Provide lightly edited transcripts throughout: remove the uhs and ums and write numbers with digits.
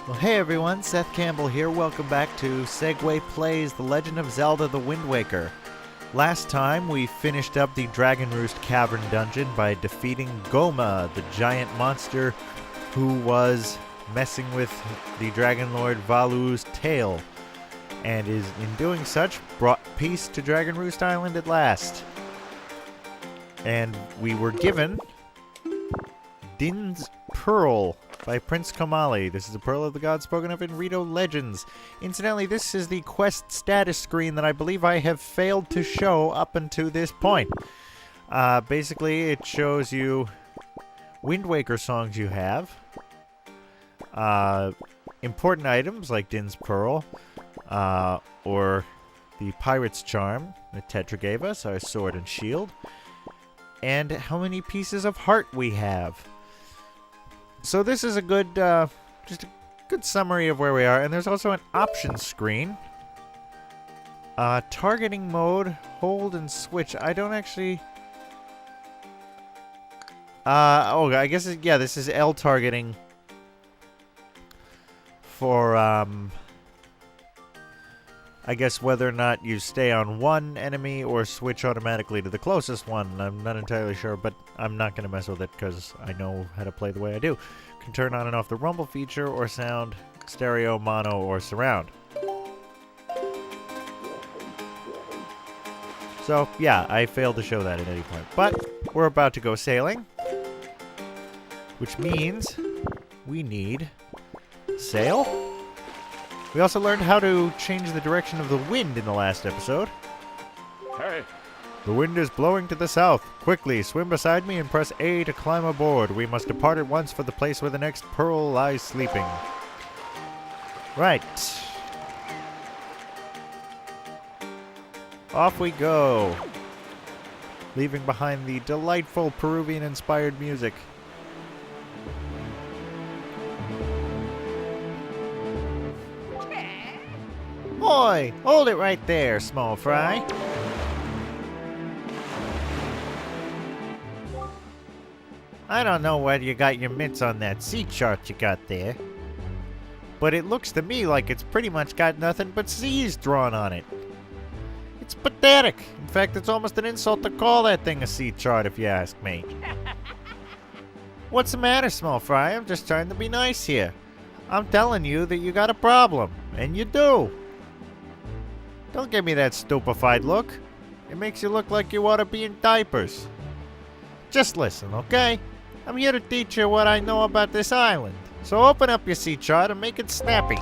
Well, hey everyone, Seth Campbell here. Welcome back to Segway Plays The Legend of Zelda the Wind Waker. Last time we finished up the Dragon Roost Cavern dungeon by defeating Goma, the giant monster who was messing with the Dragon Lord Valu's tail, and is in doing such brought peace to Dragon Roost Island at last. And we were given Din's Pearl by Prince Komali. This is a pearl of the gods spoken of in Rito Legends. Incidentally, this is the quest status screen that I believe I have failed to show up until this point. Basically, it shows you Wind Waker songs you have, important items like Din's Pearl, or the Pirate's Charm that Tetra gave us, our sword and shield, and how many pieces of heart we have. So this is a good, just a good summary of where we are. And there's also an options screen. Targeting mode, hold and switch. I don't actually... I guess, yeah, this is L targeting for, I guess whether or not you stay on one enemy or switch automatically to the closest one. I'm not entirely sure, but I'm not going to mess with it because I know how to play the way I do. Can turn on and off the rumble feature or sound, stereo, mono, or surround. So, yeah, I failed to show that at any point. But we're about to go sailing, which means we need sail. We also learned how to change the direction of the wind in the last episode. Hey! The wind is blowing to the south. Quickly, swim beside me and press A to climb aboard. We must depart at once for the place where the next pearl lies sleeping. Right. Off we go. Leaving behind the delightful Peruvian-inspired music. Boy, hold it right there, small fry. I don't know whether you got your mitts on that sea chart you got there, but it looks to me like it's pretty much got nothing but seas drawn on it. It's pathetic. In fact, it's almost an insult to call that thing a sea chart if you ask me. What's the matter, small fry? I'm just trying to be nice here. I'm telling you that you got a problem, and you do. Don't give me that stupefied look. It makes you look like you ought to be in diapers. Just listen, okay? I'm here to teach you what I know about this island. So open up your sea chart and make it snappy.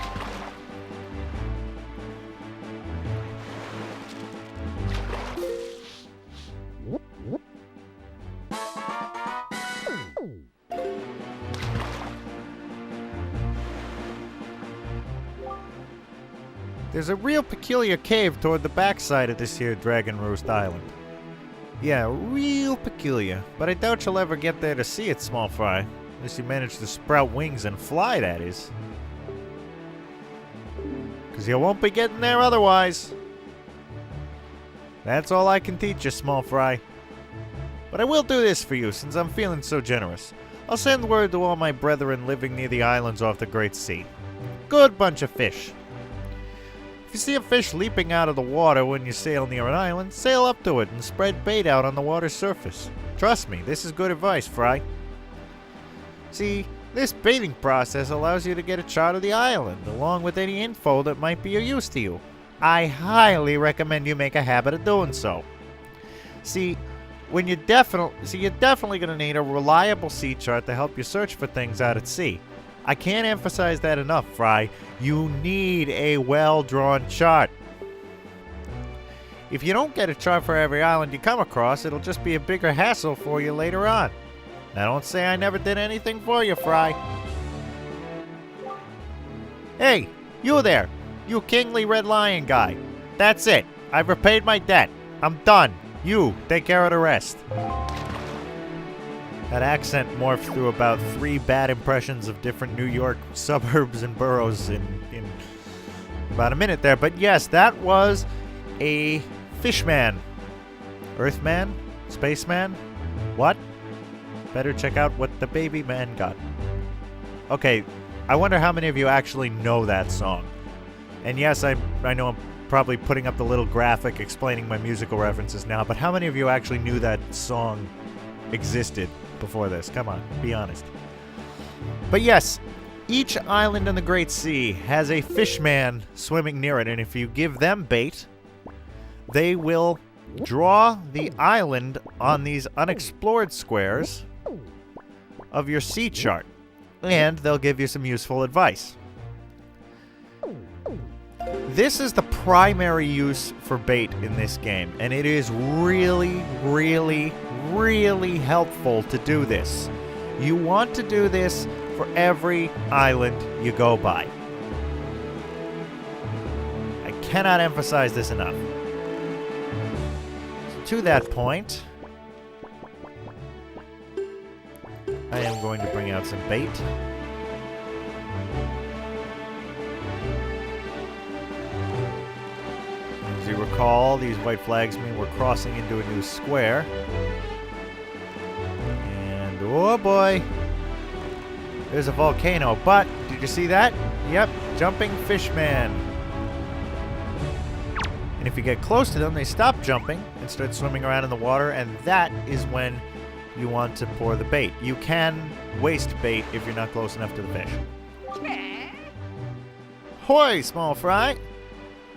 There's a real peculiar cave toward the backside of this here Dragon Roost Island. Yeah, real peculiar. But I doubt you'll ever get there to see it, small fry. Unless you manage to sprout wings and fly, that is. Because you won't be getting there otherwise. That's all I can teach you, small fry. But I will do this for you, since I'm feeling so generous. I'll send word to all my brethren living near the islands off the Great Sea. Good bunch of fish. If you see a fish leaping out of the water when you sail near an island, sail up to it and spread bait out on the water's surface. Trust me, this is good advice, Fry. See, this baiting process allows you to get a chart of the island, along with any info that might be of use to you. I highly recommend you make a habit of doing so. See, you're definitely going to need a reliable sea chart to help you search for things out at sea. I can't emphasize that enough, Fry. You need a well-drawn chart. If you don't get a chart for every island you come across, it'll just be a bigger hassle for you later on. Now don't say I never did anything for you, Fry. Hey, you there. You kingly red lion guy. That's it. I've repaid my debt. I'm done. You, take care of the rest. That accent morphed through about 3 bad impressions of different New York suburbs and boroughs in about a minute there. But yes, that was a fishman. Earthman? Spaceman? What? Better check out what the baby man got. Okay, I wonder how many of you actually know that song. And yes, I know I'm probably putting up the little graphic explaining my musical references now, but how many of you actually knew that song existed before this? Come on, be honest. But yes, each island in the Great Sea has a fishman swimming near it, and if you give them bait, they will draw the island on these unexplored squares of your sea chart, and they'll give you some useful advice. This is the primary use for bait in this game, and it is really, really, really helpful to do this. You want to do this for every island you go by. I cannot emphasize this enough. To that point, I am going to bring out some bait. As you recall, these white flags mean we're crossing into a new square. And oh boy, there's a volcano. But did you see that? Yep, jumping fishman. And if you get close to them, they stop jumping and start swimming around in the water, and that is when you want to pour the bait. You can waste bait if you're not close enough to the fish. Hoy, small fry!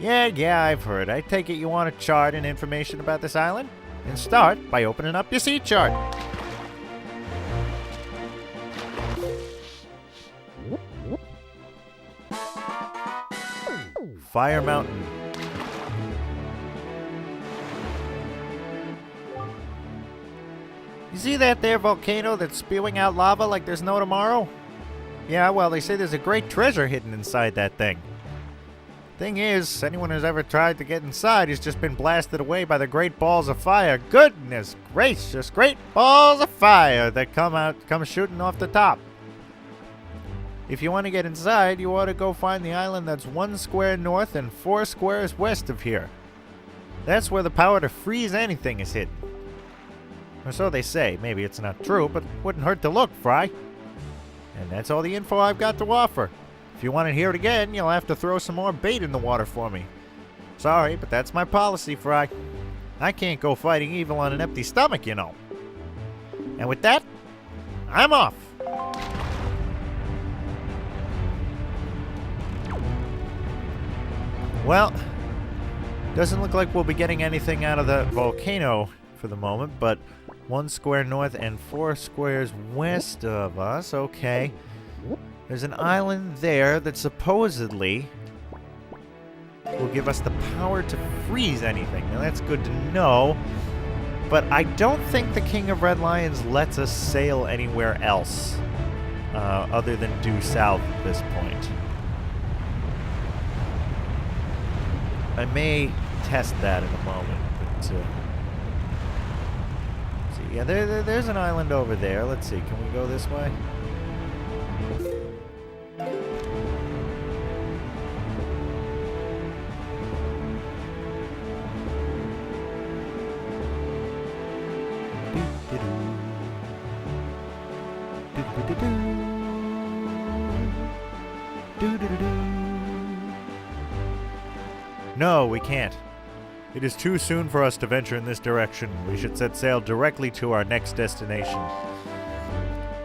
Yeah, I've heard. I take it you want a chart and information about this island? And start by opening up your sea chart. Fire Mountain. You see that there volcano that's spewing out lava like there's no tomorrow? Yeah, well, they say there's a great treasure hidden inside that thing. Thing is, anyone who's ever tried to get inside has just been blasted away by the great balls of fire. Goodness gracious, great balls of fire that come shooting off the top. If you want to get inside, you ought to go find the island that's 1 square north and 4 squares west of here. That's where the power to freeze anything is hidden. Or so they say. Maybe it's not true, but wouldn't hurt to look, Fry. And that's all the info I've got to offer. If you want to hear it again, you'll have to throw some more bait in the water for me. Sorry, but that's my policy, Fry. I can't go fighting evil on an empty stomach, you know. And with that, I'm off. Well, doesn't look like we'll be getting anything out of the volcano for the moment, but 1 square north and 4 squares west of us. Okay. There's an island there that supposedly will give us the power to freeze anything. Now, that's good to know, but I don't think the King of Red Lions lets us sail anywhere else other than due south at this point. I may test that in a moment, but see, yeah, there's an island over there. Let's see, can we go this way? No, we can't. It is too soon for us to venture in this direction. We should set sail directly to our next destination.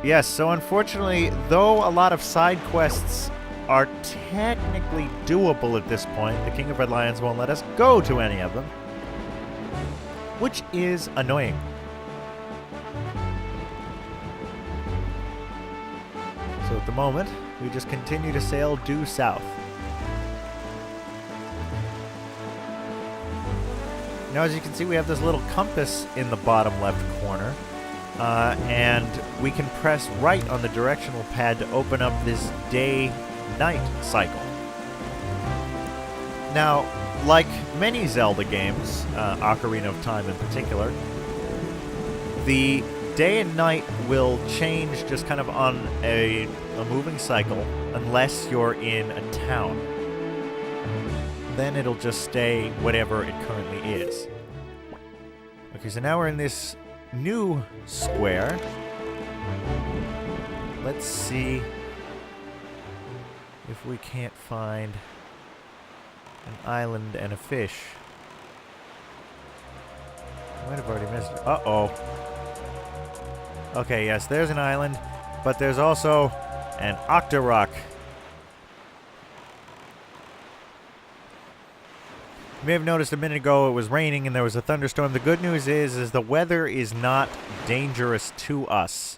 Yes, so unfortunately, though a lot of side quests are technically doable at this point, the King of Red Lions won't let us go to any of them, which is annoying. So at the moment, we just continue to sail due south. Now, as you can see, we have this little compass in the bottom left corner, and we can press right on the directional pad to open up this day-night cycle. Now, like many Zelda games, Ocarina of Time in particular, the day and night will change just kind of on a moving cycle unless you're in a town. Then it'll just stay whatever it currently is. Okay, so now we're in this new square. Let's see if we can't find an island and a fish. I might have already missed it. Uh-oh. Okay, yes, there's an island, but there's also an Octorock. You may have noticed a minute ago it was raining and there was a thunderstorm. The good news is the weather is not dangerous to us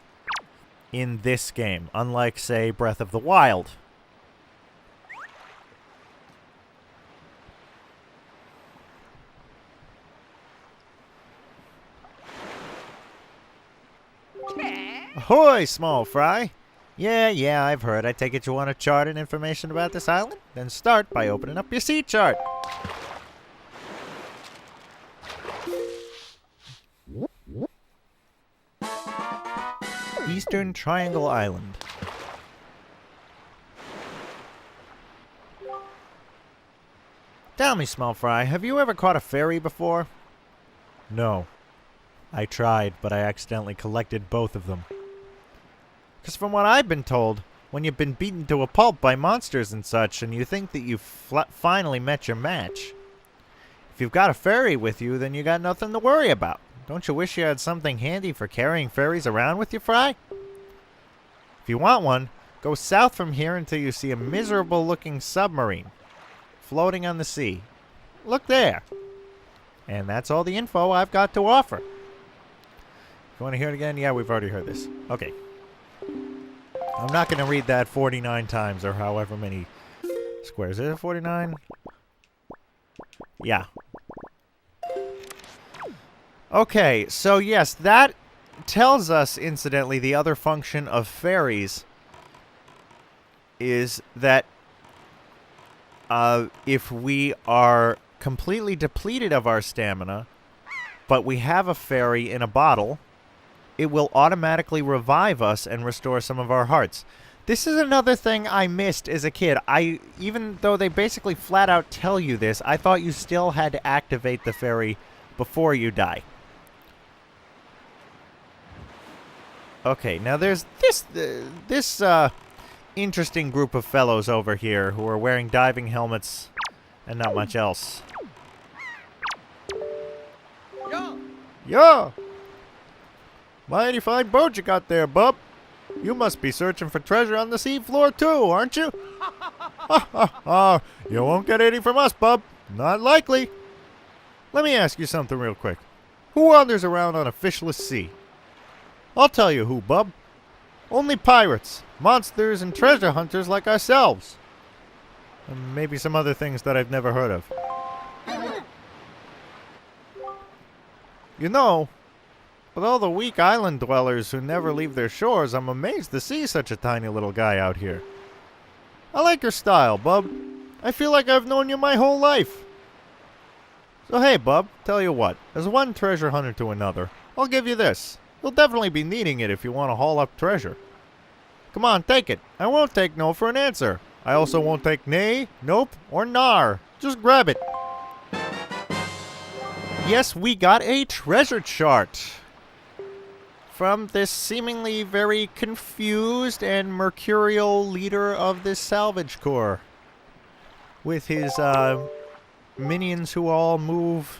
in this game, unlike, say, Breath of the Wild. Ahoy, small fry! Yeah, I've heard. I take it you want a chart and information about this island? Then start by opening up your sea chart. Eastern Triangle Island. Tell me, small fry, have you ever caught a fairy before? No. I tried, but I accidentally collected both of them. Because from what I've been told, when you've been beaten to a pulp by monsters and such, and you think that you've finally met your match, if you've got a fairy with you, then you got nothing to worry about. Don't you wish you had something handy for carrying fairies around with you, Fry? If you want one, go south from here until you see a miserable-looking submarine floating on the sea. Look there. And that's all the info I've got to offer. If you want to hear it again, yeah, we've already heard this. Okay. I'm not going to read that 49 times or however many squares. Is it 49? Yeah. Okay, so yes, that tells us, incidentally, the other function of fairies is that if we are completely depleted of our stamina, but we have a fairy in a bottle, it will automatically revive us and restore some of our hearts. This is another thing I missed as a kid. Even though they basically flat out tell you this, I thought you still had to activate the fairy before you die. Okay, now there's this interesting group of fellows over here who are wearing diving helmets and not much else. Yeah! Mighty fine boat you got there, bub. You must be searching for treasure on the seafloor too, aren't you? Ha ha ha! You won't get any from us, bub. Not likely. Let me ask you something real quick. Who wanders around on a fishless sea? I'll tell you who, bub. Only pirates, monsters, and treasure hunters like ourselves. And maybe some other things that I've never heard of. You know, with all the weak island dwellers who never leave their shores, I'm amazed to see such a tiny little guy out here. I like your style, bub. I feel like I've known you my whole life. So hey, bub, tell you what. As one treasure hunter to another, I'll give you this. You'll definitely be needing it if you want to haul up treasure. Come on, take it. I won't take no for an answer. I also won't take nay, nope, or nar. Just grab it. Yes, we got a treasure chart from this seemingly very confused and mercurial leader of this salvage corps, with his minions who all move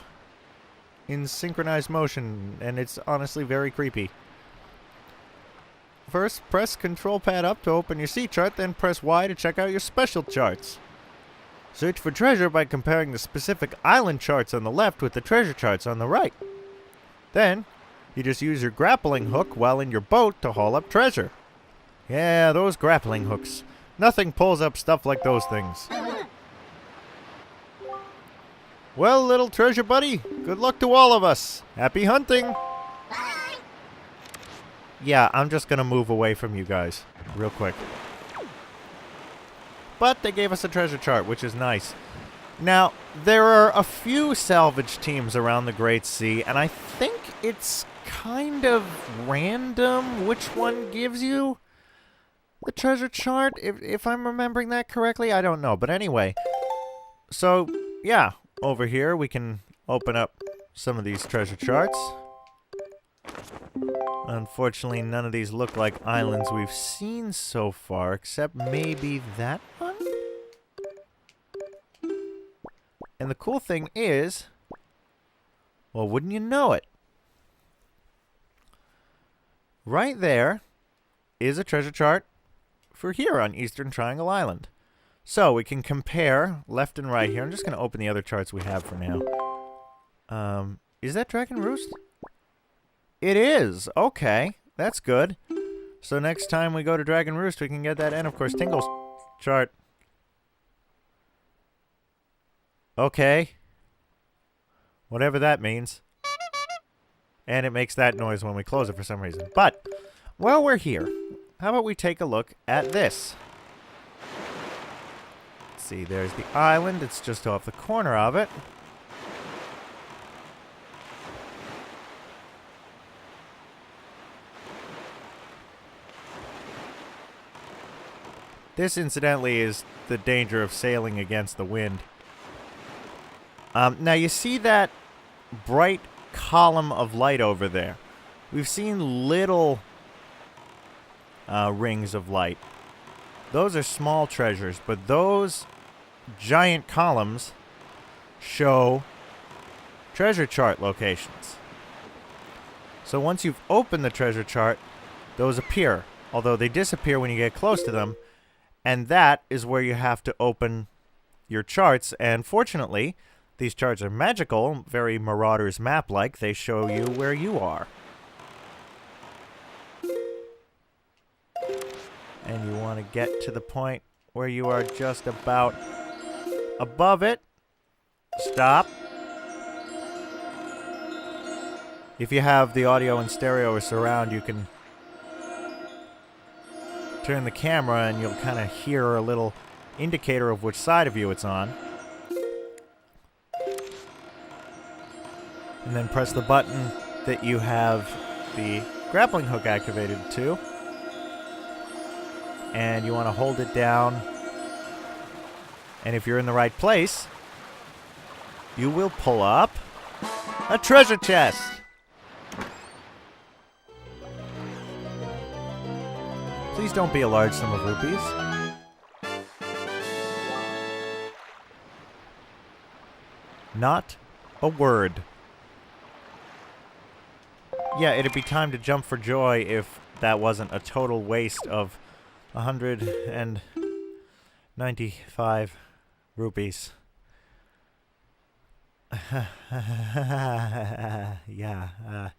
in synchronized motion, and it's honestly very creepy. First, press Control Pad up to open your sea chart, then press Y to check out your special charts. Search for treasure by comparing the specific island charts on the left with the treasure charts on the right. Then, you just use your grappling hook while in your boat to haul up treasure. Yeah, those grappling hooks. Nothing pulls up stuff like those things. Well, little treasure buddy, good luck to all of us. Happy hunting! Yeah, I'm just gonna move away from you guys real quick. But they gave us a treasure chart, which is nice. Now, there are a few salvage teams around the Great Sea, and I think it's kind of random which one gives you the treasure chart, if I'm remembering that correctly. I don't know, but anyway. So, yeah, over here we can open up some of these treasure charts. Unfortunately, none of these look like islands we've seen so far, except maybe that one? And the cool thing is, well, wouldn't you know it? Right there is a treasure chart for here on Eastern Triangle Island. So we can compare left and right here. I'm just going to open the other charts we have for now. Is that Dragon Roost? It is. Okay, that's good. So next time we go to Dragon Roost, we can get that, and of course, Tingle's chart. Okay. Whatever that means. And it makes that noise when we close it for some reason. But, while we're here, how about we take a look at this? Let's see, there's the island. It's just off the corner of it. This, incidentally, is the danger of sailing against the wind. Now, you see that bright column of light over there? We've seen little rings of light. Those are small treasures, but those giant columns show treasure chart locations. So once you've opened the treasure chart, those appear, although they disappear when you get close to them. And that is where you have to open your charts. And fortunately, these charts are magical, very Marauder's map-like. They show you where you are. And you want to get to the point where you are just about above it. Stop. If you have the audio in stereo or surround, you can turn the camera and you'll kind of hear a little indicator of which side of you it's on. And then press the button that you have the grappling hook activated to. And you want to hold it down. And if you're in the right place, you will pull up a treasure chest. Please don't be a large sum of rupees. Not a word. Yeah, it'd be time to jump for joy if that wasn't a total waste of 195 rupees. Yeah.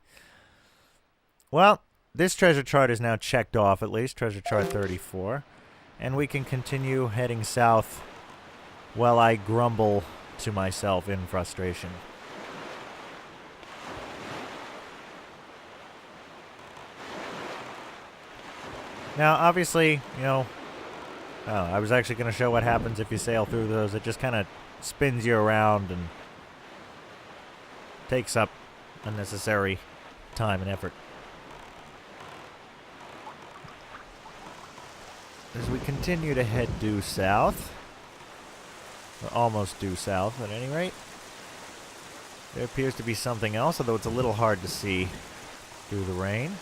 Well, this treasure chart is now checked off, at least, treasure chart 34. And we can continue heading south while I grumble to myself in frustration. Now, obviously, you know, I was actually going to show what happens if you sail through those. It just kind of spins you around and takes up unnecessary time and effort. As we continue to head due south, or almost due south at any rate, there appears to be something else, although it's a little hard to see through the rain.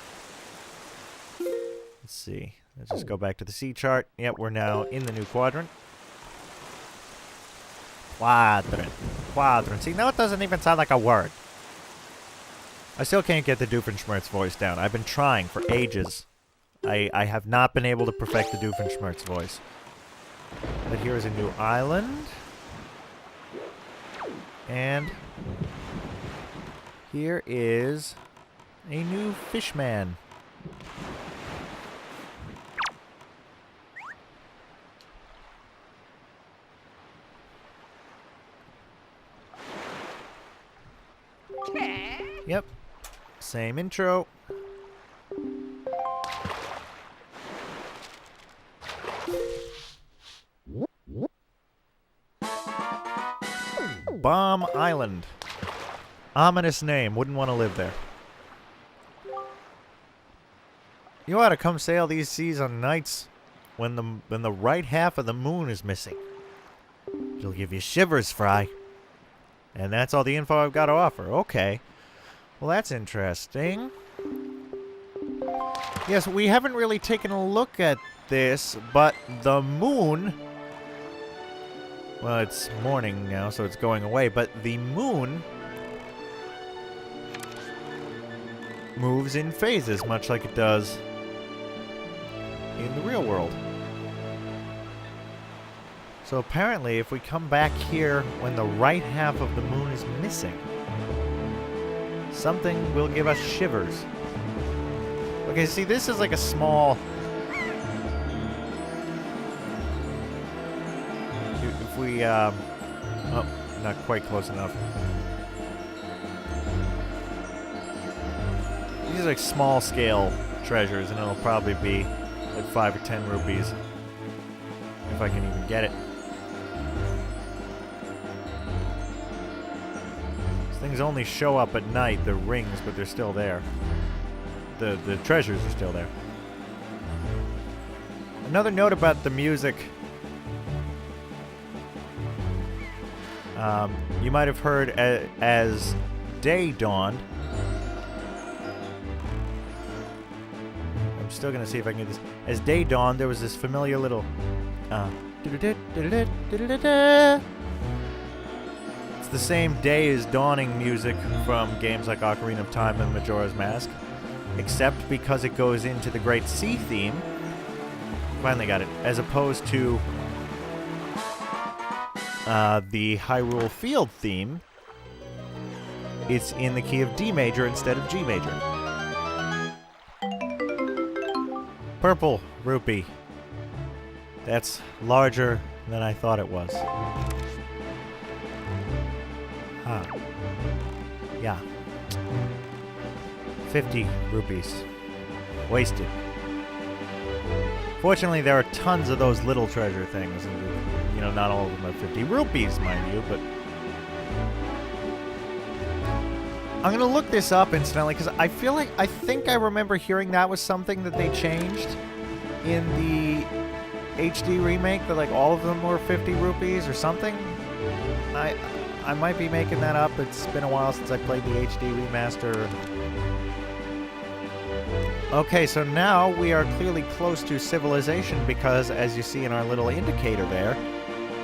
Let's see. Let's just go back to the sea chart. Yep, we're now in the new quadrant. Quadrant. See, now it doesn't even sound like a word. I still can't get the Doofenshmirtz voice down. I've been trying for ages. I have not been able to perfect the Doofenshmirtz voice. But here is a new island. And here is a new fishman. Yep. Same intro. Bomb Island. Ominous name. Wouldn't want to live there. You ought to come sail these seas on nights when the right half of the moon is missing. It'll give you shivers, Fry. And that's all the info I've got to offer. Okay. Well, that's interesting. Yes, we haven't really taken a look at this, but the moon Well, it's morning now, so it's going away, but the moon moves in phases, much like it does in the real world. So apparently, if we come back here when the right half of the moon is missing, something will give us shivers. Okay, see, this is like a small... If we, oh, not quite close enough. These are like small-scale treasures, and it'll probably be like 5 or 10 rupees. If I can even get it. These things only show up at night, the rings, but they're still there. The treasures are still there. Another note about the music. You might have heard as day dawned. I'm still going to see if I can get this. As day dawned, there was this familiar little... It's the same day as dawning music from games like Ocarina of Time and Majora's Mask. Except because it goes into the Great Sea theme. Finally got it. As opposed to the Hyrule Field theme. It's in the key of D major instead of G major. Purple rupee. That's larger than I thought it was. Huh. Yeah. 50 rupees. Wasted. Fortunately, there are tons of those little treasure things. And, you know, not all of them are 50 rupees, mind you, but... I'm gonna look this up incidentally, because I think I remember hearing that was something that they changed in the HD remake, that like all of them were 50 rupees or something. I might be making that up. It's been a while since I played the HD remaster. Okay, so now we are clearly close to civilization because, as you see in our little indicator there,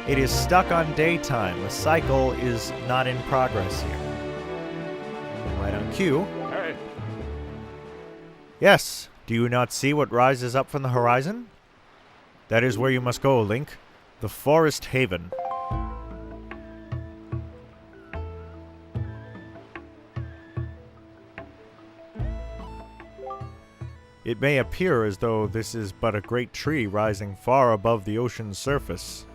it is stuck on daytime. The cycle is not in progress here. Right on cue. Hey. Yes, do you not see what rises up from the horizon? That is where you must go, Link. The Forest Haven. It may appear as though this is but a great tree rising far above the ocean's surface.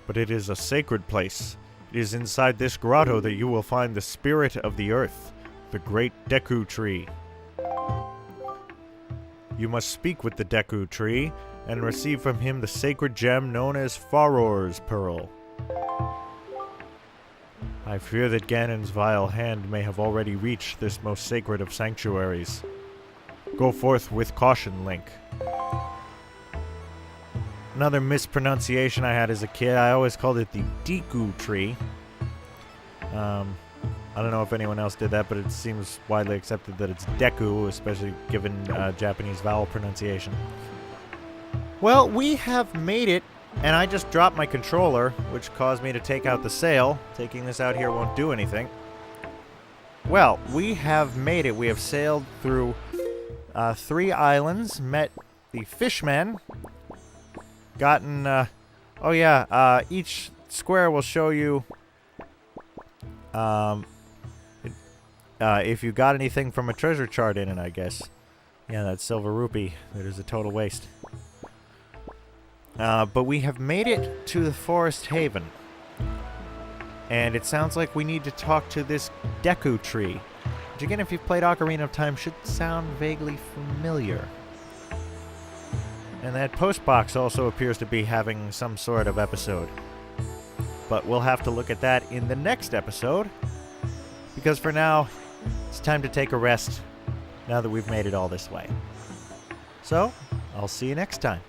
But it is a sacred place. It is inside this grotto that you will find the spirit of the earth, the great Deku tree. You must speak with the Deku tree and receive from him the sacred gem known as Faror's Pearl. I fear that Ganon's vile hand may have already reached this most sacred of sanctuaries. Go forth with caution, Link. Another mispronunciation I had as a kid, I always called it the Deku tree. I don't know if anyone else did that, but it seems widely accepted that it's Deku, especially given Japanese vowel pronunciation. Well, we have made it, and I just dropped my controller, which caused me to take out the sail. Taking this out here won't do anything. Well, we have made it. We have sailed through 3 islands, met the fishmen, gotten, each square will show you, if you got anything from a treasure chart in it, I guess. Yeah, that silver rupee, that is a total waste. But we have made it to the Forest Haven. And it sounds like we need to talk to this Deku tree. Which again, if you've played Ocarina of Time, should sound vaguely familiar. And that post box also appears to be having some sort of episode. But we'll have to look at that in the next episode. Because for now, it's time to take a rest now that we've made it all this way. So, I'll see you next time.